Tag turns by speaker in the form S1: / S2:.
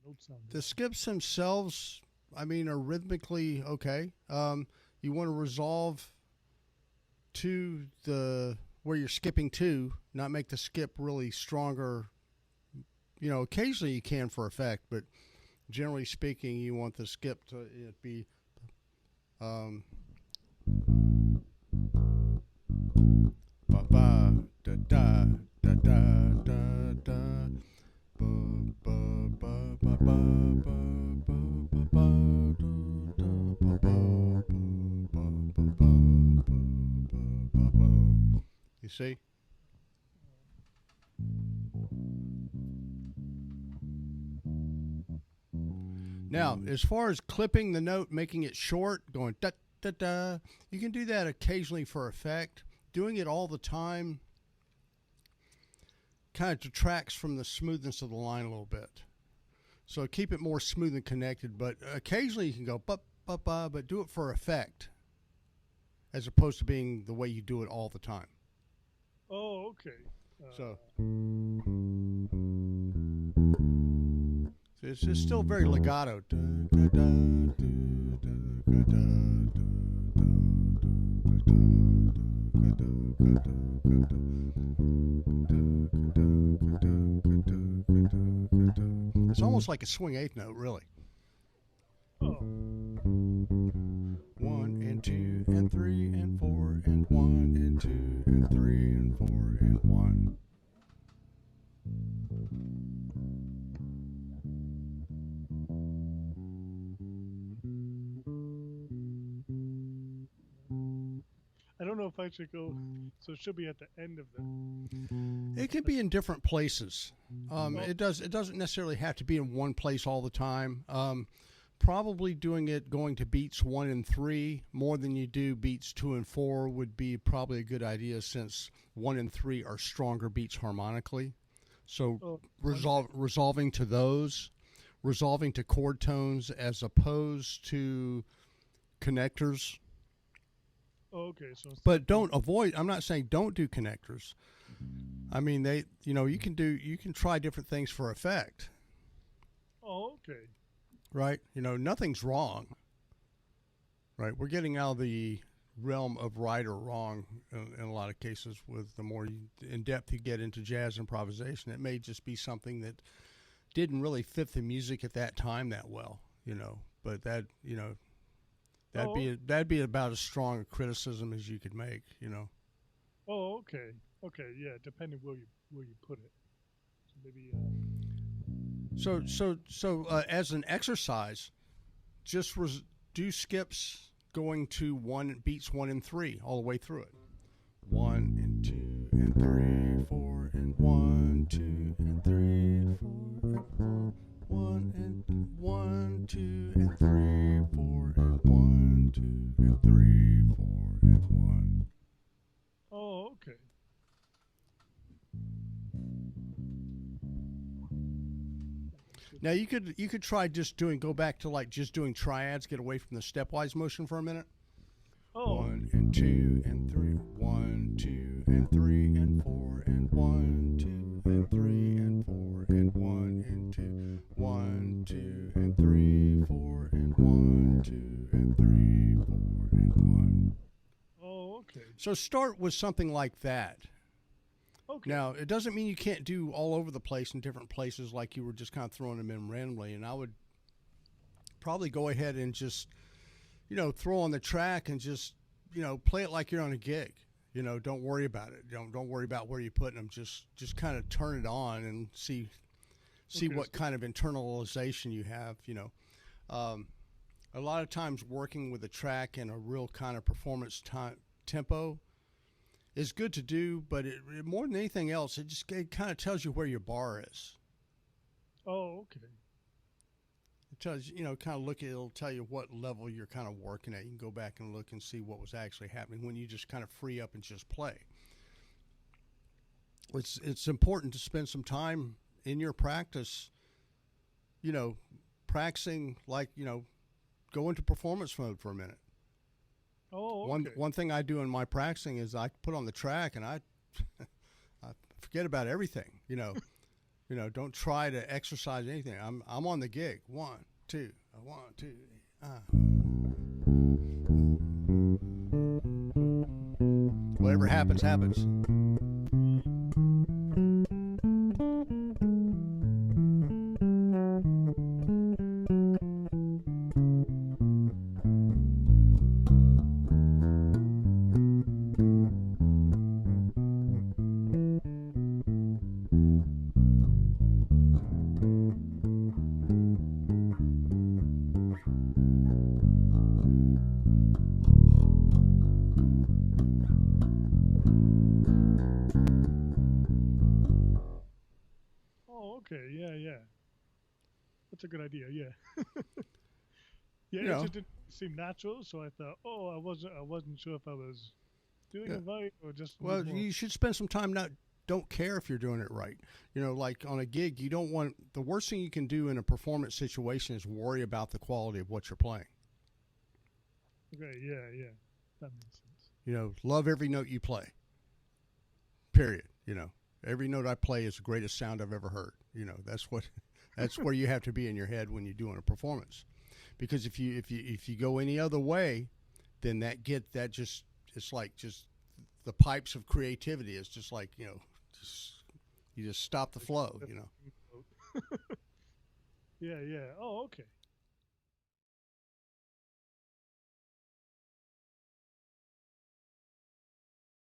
S1: notes sound
S2: The
S1: good.
S2: skips themselves, I mean, are rhythmically okay. You want to resolve to the where you're skipping to, not make the skip really stronger. Occasionally you can for effect, but generally speaking, you want the skip to be um, ba ba da da da da da da ba ba ba ba ba ba ba ba ba da ba ba ba ba ba ba ba. You see? Now, as far as clipping the note, making it short, going da da da, you can do that occasionally for effect. Doing it all the time kind of detracts from the smoothness of the line a little bit. So keep it more smooth and connected, but occasionally you can go ba ba ba, but do it for effect as opposed to being the way you do it all the time.
S1: Oh, okay.
S2: So it's still very legato. It's almost like a swing eighth note, really.
S1: Oh,
S2: One and two and three and four and one and two and three and four and one.
S1: I don't know if I should go. So it should be at the end of the.
S2: It could be in different places.
S1: Oh,
S2: It doesn't necessarily have to be in one place all the time. Probably doing it going to beats 1 and 3 more than you do beats 2 and 4 would be probably a good idea, since 1 and 3 are stronger beats harmonically. So
S1: oh,
S2: resolving to those, resolving to chord tones as opposed to connectors.
S1: oh, okay. So
S2: But don't avoid. I'm not saying don't do connectors. I mean, you can try different things for effect,
S1: Oh, okay.
S2: right? Nothing's wrong, right? We're getting out of the realm of right or wrong in a lot of cases. With the more in depth you get into jazz improvisation, it may just be something that didn't really fit the music at that time that well, But
S1: Oh,
S2: that'd be about as strong a criticism as you could make.
S1: oh, okay. Okay, yeah. Depending where you put it. So maybe.
S2: As an exercise, just do skips going to one beats 1 and 3 all the way through it. 1 and 2 and 3, 4 and 1, 2 and 3, 4 and 4, 1 and 1, 2 and 3, 4 and 1, 2 and 3, 4 and 1.
S1: Oh, okay.
S2: Now you could try just go back to like just doing triads, get away from the stepwise motion for a minute.
S1: Oh,
S2: 1 and 2 and 3, 1, 2 and 3 and 4 and 1, 2 and 3 and 4 and 1 and 2, 1, 2 and 3, 4 and 1, 2 and 3, 4 and 1.
S1: oh, okay.
S2: So start with something like that.
S1: Okay.
S2: Now, it doesn't mean you can't do all over the place in different places like you were just kind of throwing them in randomly. And I would probably go ahead and just, throw on the track and just, play it like you're on a gig. Don't worry about it. Don't worry about where you're putting them. Just kind of turn it on and see
S1: Okay,
S2: what
S1: so-
S2: kind of internalization you have. A lot of times working with a track in a real kind of performance tempo is good to do, but more than anything else, it kind of tells you where your bar is.
S1: Oh, okay.
S2: It tells you, it'll tell you what level you're kind of working at. You can go back and look and see what was actually happening when you just kind of free up and just play. It's important to spend some time in your practice, practicing like, go into performance mode for a minute.
S1: Oh, okay.
S2: One thing I do in my practicing is I put on the track and I forget about everything. You know, don't try to exercise anything. I'm on the gig. 1, 2, 1, 2. Whatever happens, happens.
S1: Oh, okay. Yeah, yeah. That's a good idea. Yeah. Yeah,
S2: You
S1: it
S2: know,
S1: just didn't seem natural, so I thought, oh, I wasn't sure if I was doing
S2: yeah.
S1: it right or just need
S2: Well,
S1: more.
S2: you should spend some time not. Don't care if you're doing it right. You know, like on a gig, you don't want the worst thing you can do in a performance situation is worry about the quality of what you're playing.
S1: Okay, yeah, yeah. That makes sense.
S2: You know, love every note you play. Period. You know, every note I play is the greatest sound I've ever heard. You know, that's where you have to be in your head when you're doing a performance. Because if you go any other way, then that just it's like just the pipes of creativity is just like, you know, you just stop the
S1: Like,
S2: flow,
S1: that's
S2: you know.
S1: yeah, yeah. Oh, okay.